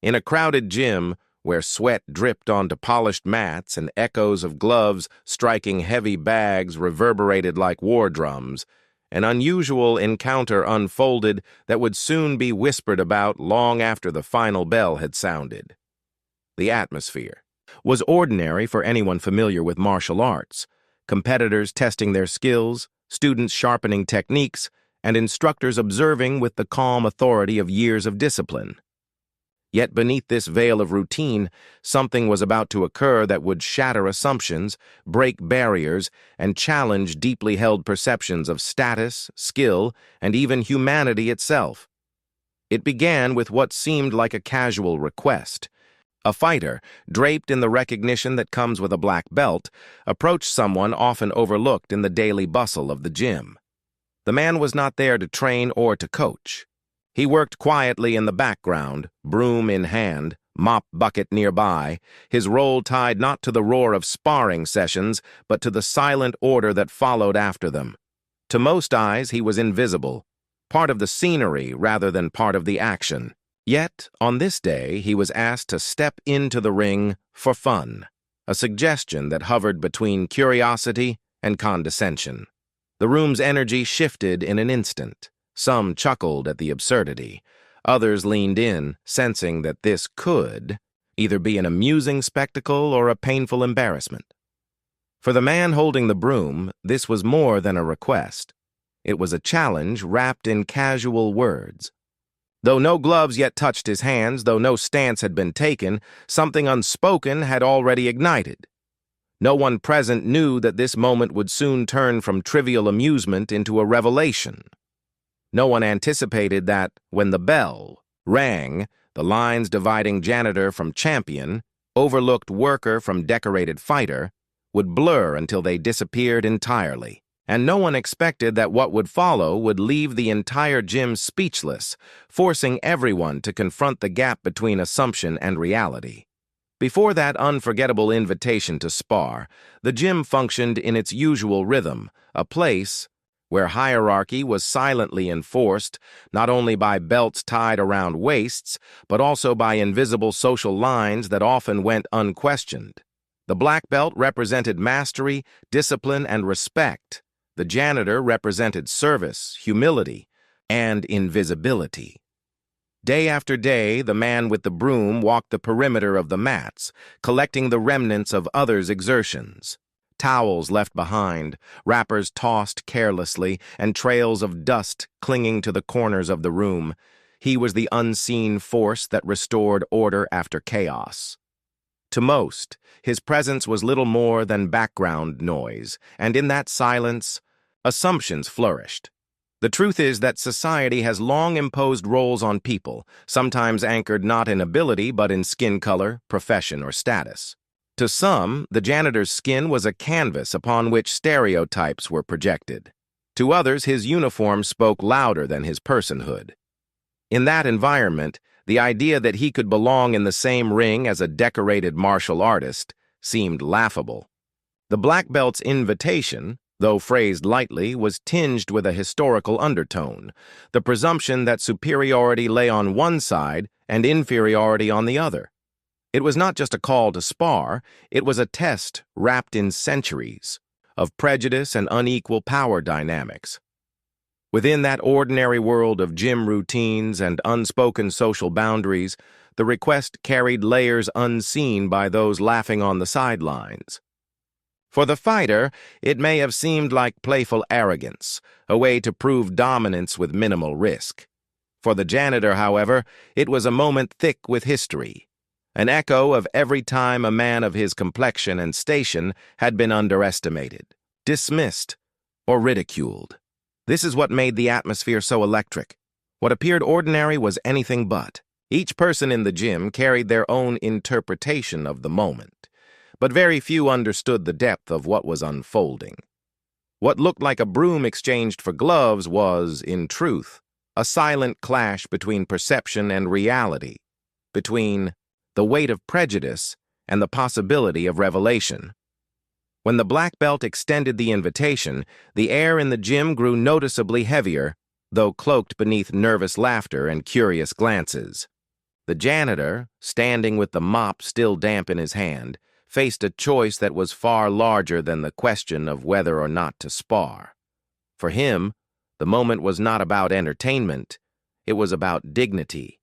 In a crowded gym, where sweat dripped onto polished mats and echoes of gloves striking heavy bags reverberated like war drums, an unusual encounter unfolded that would soon be whispered about long after the final bell had sounded. The atmosphere was ordinary for anyone familiar with martial arts, competitors testing their skills, students sharpening techniques, and instructors observing with the calm authority of years of discipline. Yet beneath this veil of routine, something was about to occur that would shatter assumptions, break barriers, and challenge deeply held perceptions of status, skill, and even humanity itself. It began with what seemed like a casual request. A fighter, draped in the recognition that comes with a black belt, approached someone often overlooked in the daily bustle of the gym. The man was not there to train or to coach. He worked quietly in the background, broom in hand, mop bucket nearby, his role tied not to the roar of sparring sessions, but to the silent order that followed after them. To most eyes, he was invisible, part of the scenery rather than part of the action. Yet, on this day, he was asked to step into the ring for fun, a suggestion that hovered between curiosity and condescension. The room's energy shifted in an instant. Some chuckled at the absurdity. Others leaned in, sensing that this could either be an amusing spectacle or a painful embarrassment. For the man holding the broom, this was more than a request. It was a challenge wrapped in casual words. Though no gloves yet touched his hands, though no stance had been taken, something unspoken had already ignited. No one present knew that this moment would soon turn from trivial amusement into a revelation. No one anticipated that, when the bell rang, the lines dividing janitor from champion, overlooked worker from decorated fighter, would blur until they disappeared entirely. And no one expected that what would follow would leave the entire gym speechless, forcing everyone to confront the gap between assumption and reality. Before that unforgettable invitation to spar, the gym functioned in its usual rhythm, a place where hierarchy was silently enforced not only by belts tied around waists, but also by invisible social lines that often went unquestioned. The black belt represented mastery, discipline, and respect. The janitor represented service, humility, and invisibility. Day after day, the man with the broom walked the perimeter of the mats, collecting the remnants of others' exertions. Towels left behind, wrappers tossed carelessly, and trails of dust clinging to the corners of the room. He was the unseen force that restored order after chaos. To most, his presence was little more than background noise, and in that silence, assumptions flourished. The truth is that society has long imposed roles on people, sometimes anchored not in ability but in skin color, profession, or status. To some, the janitor's skin was a canvas upon which stereotypes were projected. To others, his uniform spoke louder than his personhood. In that environment, the idea that he could belong in the same ring as a decorated martial artist seemed laughable. The black belt's invitation, though phrased lightly, was tinged with a historical undertone, the presumption that superiority lay on one side and inferiority on the other. It was not just a call to spar, it was a test wrapped in centuries of prejudice and unequal power dynamics. Within that ordinary world of gym routines and unspoken social boundaries, the request carried layers unseen by those laughing on the sidelines. For the fighter, it may have seemed like playful arrogance, a way to prove dominance with minimal risk. For the janitor, however, it was a moment thick with history, an echo of every time a man of his complexion and station had been underestimated, dismissed, or ridiculed. This is what made the atmosphere so electric. What appeared ordinary was anything but. Each person in the gym carried their own interpretation of the moment, but very few understood the depth of what was unfolding. What looked like a broom exchanged for gloves was, in truth, a silent clash between perception and reality, between the weight of prejudice and the possibility of revelation. When the black belt extended the invitation, the air in the gym grew noticeably heavier, though cloaked beneath nervous laughter and curious glances. The janitor, standing with the mop still damp in his hand, faced a choice that was far larger than the question of whether or not to spar. For him, the moment was not about entertainment, it was about dignity.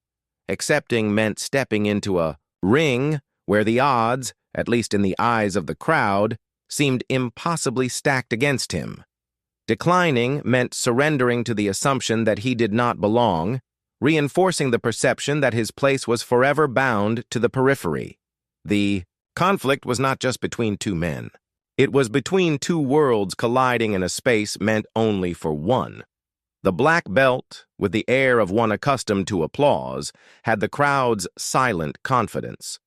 Accepting meant stepping into a ring where the odds, at least in the eyes of the crowd, seemed impossibly stacked against him. Declining meant surrendering to the assumption that he did not belong, reinforcing the perception that his place was forever bound to the periphery. The conflict was not just between two men. It was between two worlds colliding in a space meant only for one. The black belt, with the air of one accustomed to applause, had the crowd's silent confidence.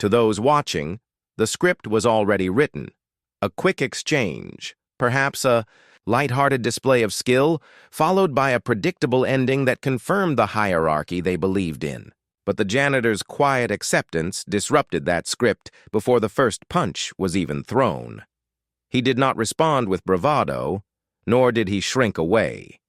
To those watching, the script was already written. A quick exchange, perhaps a light-hearted display of skill, followed by a predictable ending that confirmed the hierarchy they believed in. But the janitor's quiet acceptance disrupted that script before the first punch was even thrown. He did not respond with bravado, nor did he shrink away.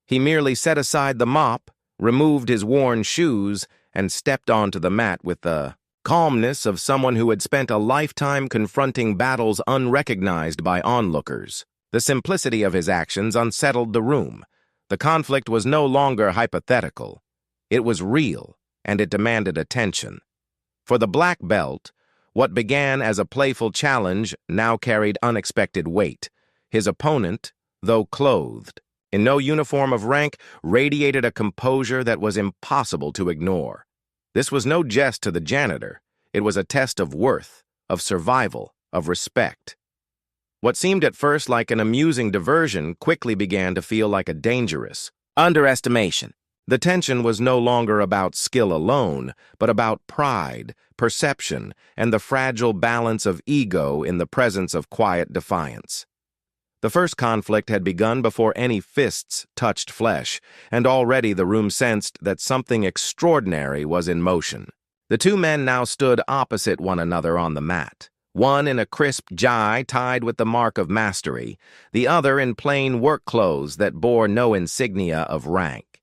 He merely set aside the mop, removed his worn shoes, and stepped onto the mat with the calmness of someone who had spent a lifetime confronting battles unrecognized by onlookers. The simplicity of his actions unsettled the room. The conflict was no longer hypothetical. It was real, and it demanded attention. For the black belt, what began as a playful challenge now carried unexpected weight. His opponent, though clothed in no uniform of rank, radiated a composure that was impossible to ignore. This was no jest to the janitor. It was a test of worth, of survival, of respect. What seemed at first like an amusing diversion quickly began to feel like a dangerous underestimation. The tension was no longer about skill alone, but about pride, perception, and the fragile balance of ego in the presence of quiet defiance. The first conflict had begun before any fists touched flesh, and already the room sensed that something extraordinary was in motion. The two men now stood opposite one another on the mat, one in a crisp jai tied with the mark of mastery, the other in plain work clothes that bore no insignia of rank.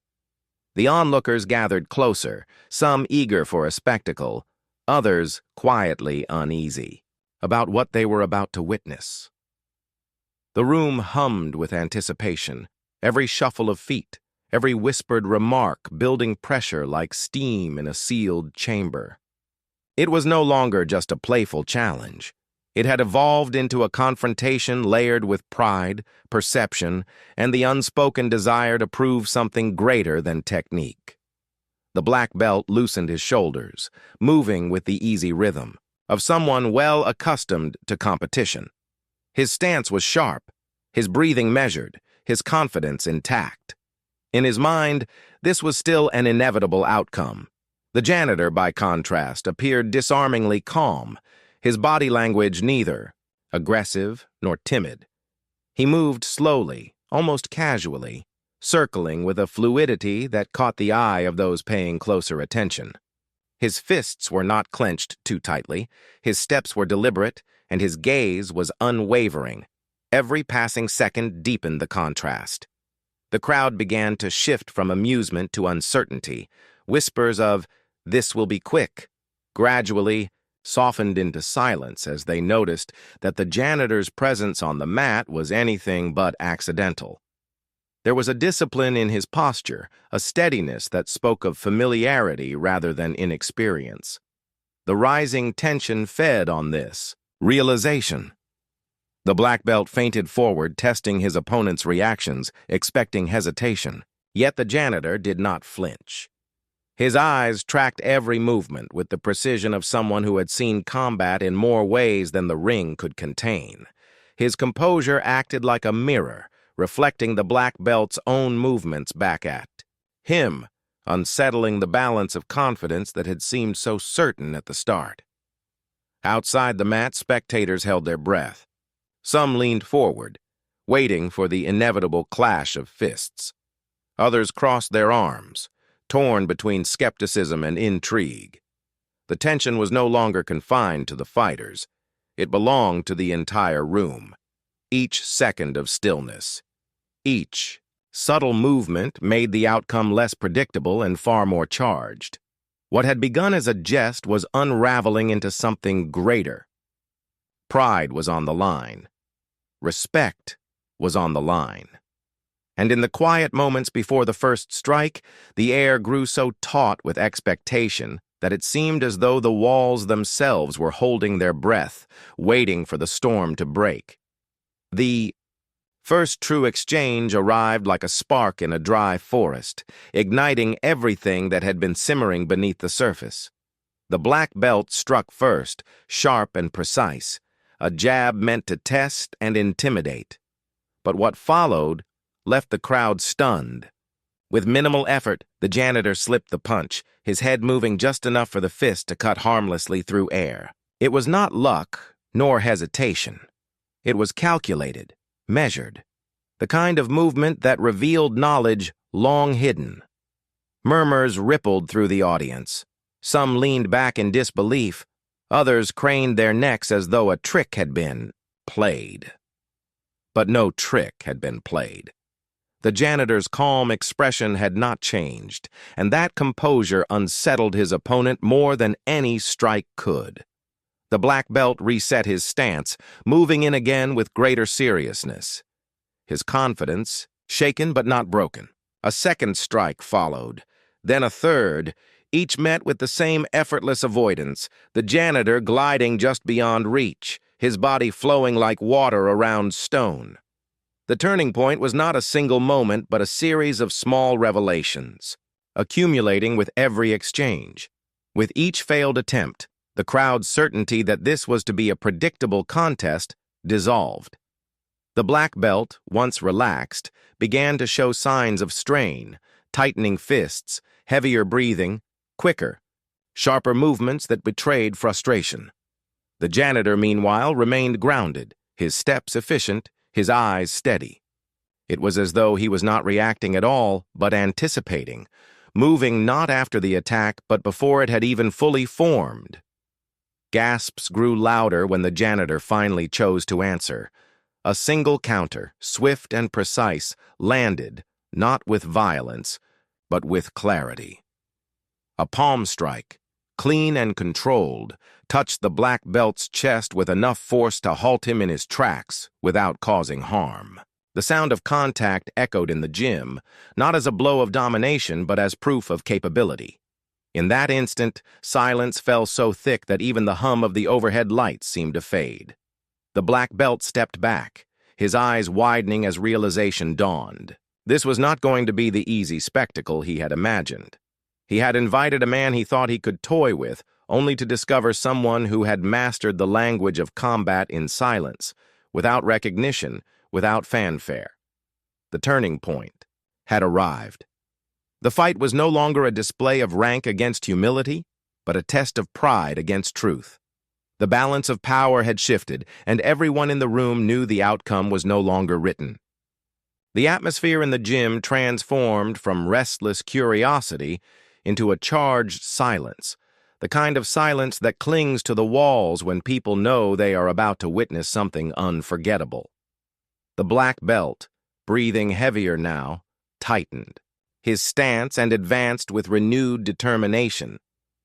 The onlookers gathered closer, some eager for a spectacle, others quietly uneasy about what they were about to witness. The room hummed with anticipation, every shuffle of feet, every whispered remark building pressure like steam in a sealed chamber. It was no longer just a playful challenge. It had evolved into a confrontation layered with pride, perception, and the unspoken desire to prove something greater than technique. The black belt loosened his shoulders, moving with the easy rhythm of someone well accustomed to competition. His stance was sharp, his breathing measured, his confidence intact. In his mind, this was still an inevitable outcome. The janitor, by contrast, appeared disarmingly calm, his body language neither aggressive nor timid. He moved slowly, almost casually, circling with a fluidity that caught the eye of those paying closer attention. His fists were not clenched too tightly, his steps were deliberate, and his gaze was unwavering. Every passing second deepened the contrast. The crowd began to shift from amusement to uncertainty. Whispers of, "This will be quick," gradually softened into silence as they noticed that the janitor's presence on the mat was anything but accidental. There was a discipline in his posture, a steadiness that spoke of familiarity rather than inexperience. The rising tension fed on this realization. The black belt feinted forward, testing his opponent's reactions, expecting hesitation. Yet the janitor did not flinch. His eyes tracked every movement with the precision of someone who had seen combat in more ways than the ring could contain. His composure acted like a mirror, reflecting the black belt's own movements back at him, unsettling the balance of confidence that had seemed so certain at the start. Outside the mat, spectators held their breath. Some leaned forward, waiting for the inevitable clash of fists. Others crossed their arms, torn between skepticism and intrigue. The tension was no longer confined to the fighters. It belonged to the entire room. Each second of stillness, each subtle movement made the outcome less predictable and far more charged. What had begun as a jest was unraveling into something greater. Pride was on the line. Respect was on the line. And in the quiet moments before the first strike, the air grew so taut with expectation that it seemed as though the walls themselves were holding their breath, waiting for the storm to break. The first true exchange arrived like a spark in a dry forest, igniting everything that had been simmering beneath the surface. The black belt struck first, sharp and precise, a jab meant to test and intimidate. But what followed left the crowd stunned. With minimal effort, the janitor slipped the punch, his head moving just enough for the fist to cut harmlessly through air. It was not luck, nor hesitation. It was calculated, measured, the kind of movement that revealed knowledge long hidden. Murmurs rippled through the audience. Some leaned back in disbelief. Others craned their necks as though a trick had been played. But no trick had been played. The janitor's calm expression had not changed, and that composure unsettled his opponent more than any strike could. The black belt reset his stance, moving in again with greater seriousness. His confidence, shaken but not broken. A second strike followed, then a third, each met with the same effortless avoidance, the janitor gliding just beyond reach, his body flowing like water around stone. The turning point was not a single moment, but a series of small revelations, accumulating with every exchange. With each failed attempt, the crowd's certainty that this was to be a predictable contest dissolved. The black belt, once relaxed, began to show signs of strain, tightening fists, heavier breathing, quicker, sharper movements that betrayed frustration. The janitor, meanwhile, remained grounded, his steps efficient, his eyes steady. It was as though he was not reacting at all, but anticipating, moving not after the attack, but before it had even fully formed. Gasps grew louder when the janitor finally chose to answer. A single counter, swift and precise, landed, not with violence, but with clarity. A palm strike, clean and controlled, touched the black belt's chest with enough force to halt him in his tracks without causing harm. The sound of contact echoed in the gym, not as a blow of domination, but as proof of capability. In that instant, silence fell so thick that even the hum of the overhead lights seemed to fade. The black belt stepped back, his eyes widening as realization dawned. This was not going to be the easy spectacle he had imagined. He had invited a man he thought he could toy with, only to discover someone who had mastered the language of combat in silence, without recognition, without fanfare. The turning point had arrived. The fight was no longer a display of rank against humility, but a test of pride against truth. The balance of power had shifted, and everyone in the room knew the outcome was no longer written. The atmosphere in the gym transformed from restless curiosity into a charged silence, the kind of silence that clings to the walls when people know they are about to witness something unforgettable. The black belt, breathing heavier now, tightened. His stance and advanced with renewed determination.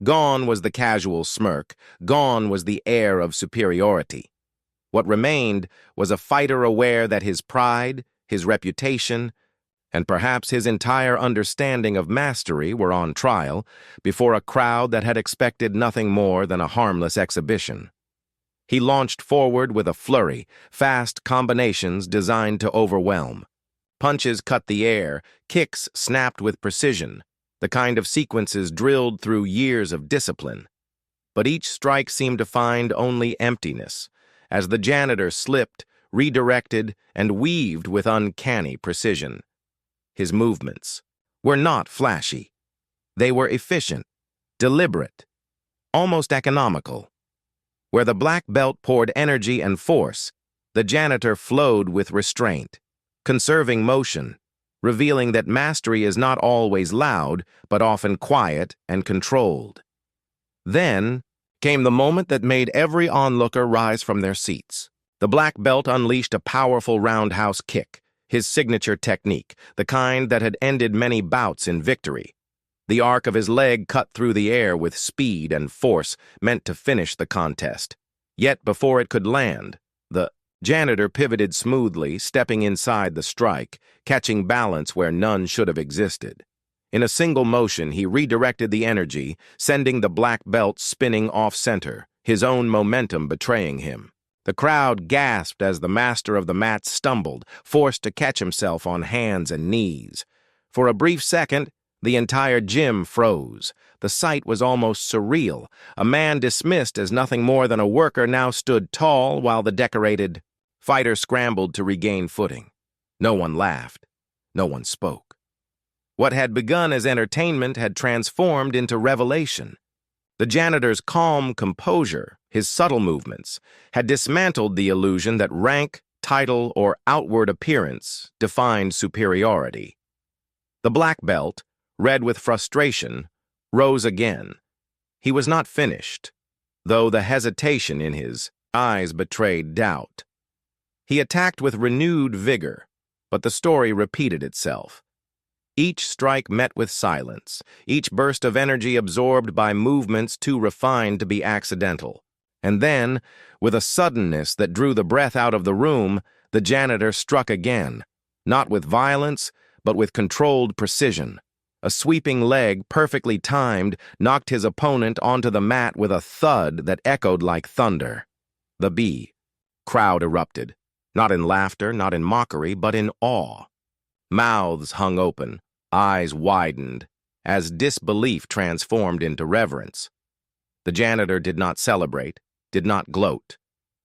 Gone was the casual smirk, gone was the air of superiority. What remained was a fighter aware that his pride, his reputation, and perhaps his entire understanding of mastery were on trial before a crowd that had expected nothing more than a harmless exhibition. He launched forward with a flurry, fast combinations designed to overwhelm. Punches cut the air, kicks snapped with precision, the kind of sequences drilled through years of discipline. But each strike seemed to find only emptiness, as the janitor slipped, redirected, and weaved with uncanny precision. His movements were not flashy. They were efficient, deliberate, almost economical. Where the black belt poured energy and force, the janitor flowed with restraint, conserving motion, revealing that mastery is not always loud, but often quiet and controlled. Then came the moment that made every onlooker rise from their seats. The black belt unleashed a powerful roundhouse kick, his signature technique, the kind that had ended many bouts in victory. The arc of his leg cut through the air with speed and force meant to finish the contest. Yet before it could land, the janitor pivoted smoothly, stepping inside the strike, catching balance where none should have existed. In a single motion, he redirected the energy, sending the black belt spinning off-center, his own momentum betraying him. The crowd gasped as the master of the mat stumbled, forced to catch himself on hands and knees. For a brief second, the entire gym froze. The sight was almost surreal. A man dismissed as nothing more than a worker now stood tall while the decorated fighter scrambled to regain footing. No one laughed. No one spoke. What had begun as entertainment had transformed into revelation. The janitor's calm composure, his subtle movements, had dismantled the illusion that rank, title, or outward appearance defined superiority. The black belt, red with frustration, rose again. He was not finished, though the hesitation in his eyes betrayed doubt. He attacked with renewed vigor, but the story repeated itself. Each strike met with silence, each burst of energy absorbed by movements too refined to be accidental. And then, with a suddenness that drew the breath out of the room, the janitor struck again, not with violence, but with controlled precision. A sweeping leg, perfectly timed, knocked his opponent onto the mat with a thud that echoed like thunder. The crowd erupted, not in laughter, not in mockery, but in awe. Mouths hung open, eyes widened, as disbelief transformed into reverence. The janitor did not celebrate, did not gloat.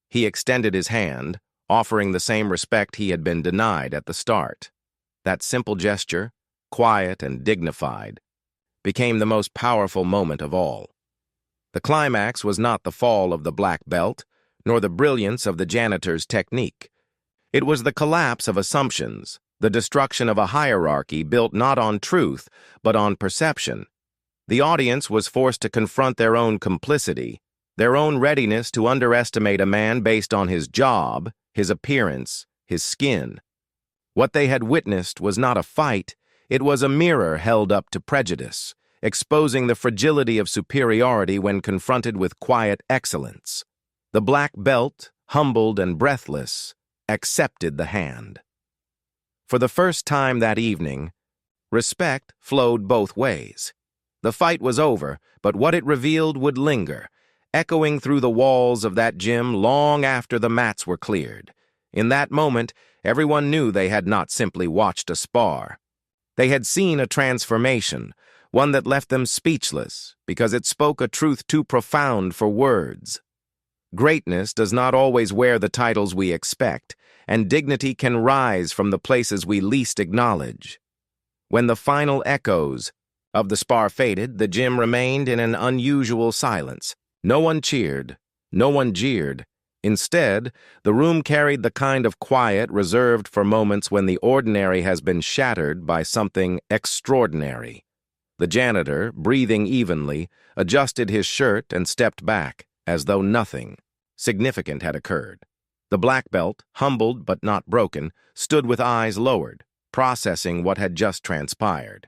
He extended his hand, offering the same respect he had been denied at the start. That simple gesture, quiet and dignified, became the most powerful moment of all. The climax was not the fall of the black belt, nor the brilliance of the janitor's technique. It was the collapse of assumptions, the destruction of a hierarchy built not on truth, but on perception. The audience was forced to confront their own complicity, their own readiness to underestimate a man based on his job, his appearance, his skin. What they had witnessed was not a fight, it was a mirror held up to prejudice, exposing the fragility of superiority when confronted with quiet excellence. The black belt, humbled and breathless, accepted the hand. For the first time that evening, respect flowed both ways. The fight was over, but what it revealed would linger, echoing through the walls of that gym long after the mats were cleared. In that moment, everyone knew they had not simply watched a spar. They had seen a transformation, one that left them speechless because it spoke a truth too profound for words. Greatness does not always wear the titles we expect, and dignity can rise from the places we least acknowledge. When the final echoes of the spar faded, the gym remained in an unusual silence. No one cheered, no one jeered. Instead, the room carried the kind of quiet reserved for moments when the ordinary has been shattered by something extraordinary. The janitor, breathing evenly, adjusted his shirt and stepped back, as though nothing significant had occurred. The black belt, humbled but not broken, stood with eyes lowered, processing what had just transpired.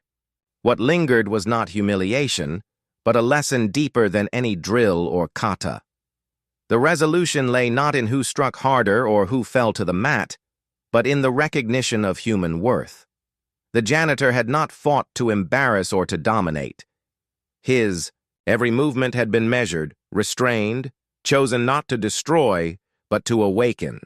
What lingered was not humiliation, but a lesson deeper than any drill or kata. The resolution lay not in who struck harder or who fell to the mat, but in the recognition of human worth. The janitor had not fought to embarrass or to dominate. His every movement had been measured, restrained, chosen not to destroy, but to awaken.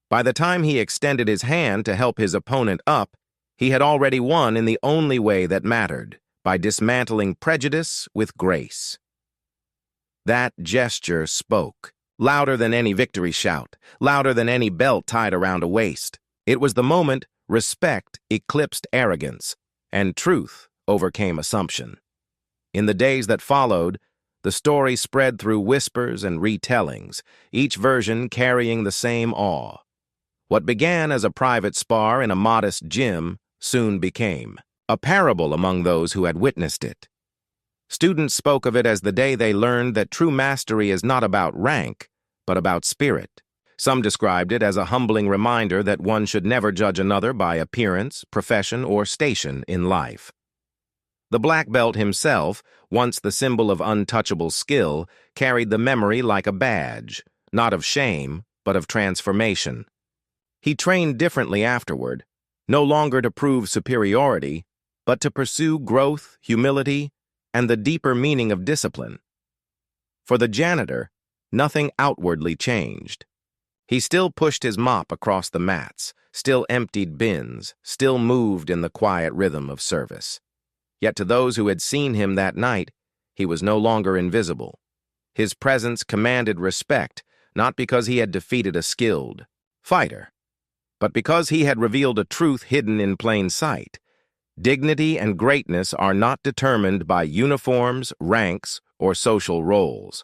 By the time he extended his hand to help his opponent up, he had already won in the only way that mattered, by dismantling prejudice with grace. That gesture spoke, louder than any victory shout, louder than any belt tied around a waist. It was the moment respect eclipsed arrogance, and truth overcame assumption. In the days that followed, the story spread through whispers and retellings, each version carrying the same awe. What began as a private spar in a modest gym soon became a parable among those who had witnessed it. Students spoke of it as the day they learned that true mastery is not about rank, but about spirit. Some described it as a humbling reminder that one should never judge another by appearance, profession, or station in life. The black belt himself, once the symbol of untouchable skill, carried the memory like a badge, not of shame, but of transformation. He trained differently afterward, no longer to prove superiority, but to pursue growth, humility, and the deeper meaning of discipline. For the janitor, nothing outwardly changed. He still pushed his mop across the mats, still emptied bins, still moved in the quiet rhythm of service. Yet to those who had seen him that night, he was no longer invisible. His presence commanded respect, not because he had defeated a skilled fighter, but because he had revealed a truth hidden in plain sight. Dignity and greatness are not determined by uniforms, ranks, or social roles.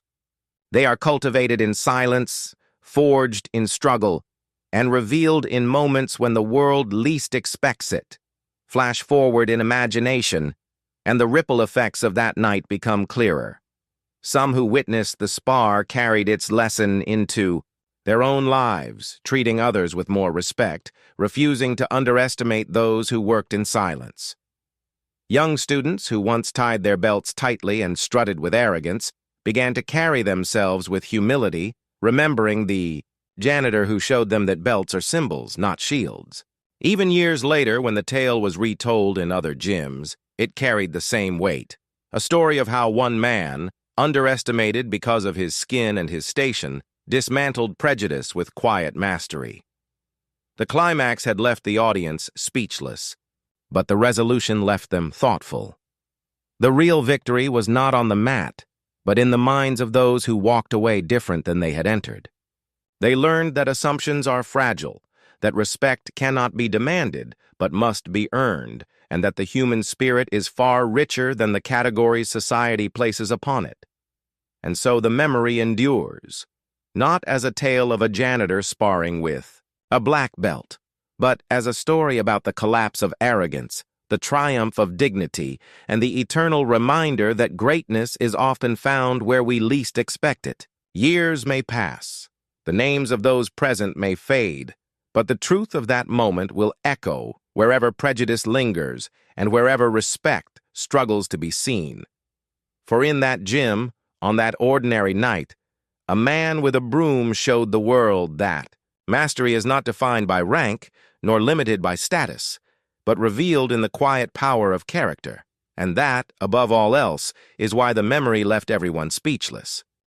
They are cultivated in silence, forged in struggle, and revealed in moments when the world least expects it. Flash forward in imagination, and the ripple effects of that night become clearer. Some who witnessed the spar carried its lesson into their own lives, treating others with more respect, refusing to underestimate those who worked in silence. Young students who once tied their belts tightly and strutted with arrogance began to carry themselves with humility, remembering the janitor who showed them that belts are symbols, not shields. Even years later, when the tale was retold in other gyms, it carried the same weight. A story of how one man, underestimated because of his skin and his station, dismantled prejudice with quiet mastery. The climax had left the audience speechless, but the resolution left them thoughtful. The real victory was not on the mat, but in the minds of those who walked away different than they had entered. They learned that assumptions are fragile, that respect cannot be demanded, but must be earned, and that the human spirit is far richer than the categories society places upon it. And so the memory endures, not as a tale of a janitor sparring with a black belt, but as a story about the collapse of arrogance, the triumph of dignity, and the eternal reminder that greatness is often found where we least expect it. Years may pass, the names of those present may fade, but the truth of that moment will echo wherever prejudice lingers and wherever respect struggles to be seen. For in that gym, on that ordinary night, a man with a broom showed the world that mastery is not defined by rank nor limited by status, but revealed in the quiet power of character, and that, above all else, is why the memory left everyone speechless.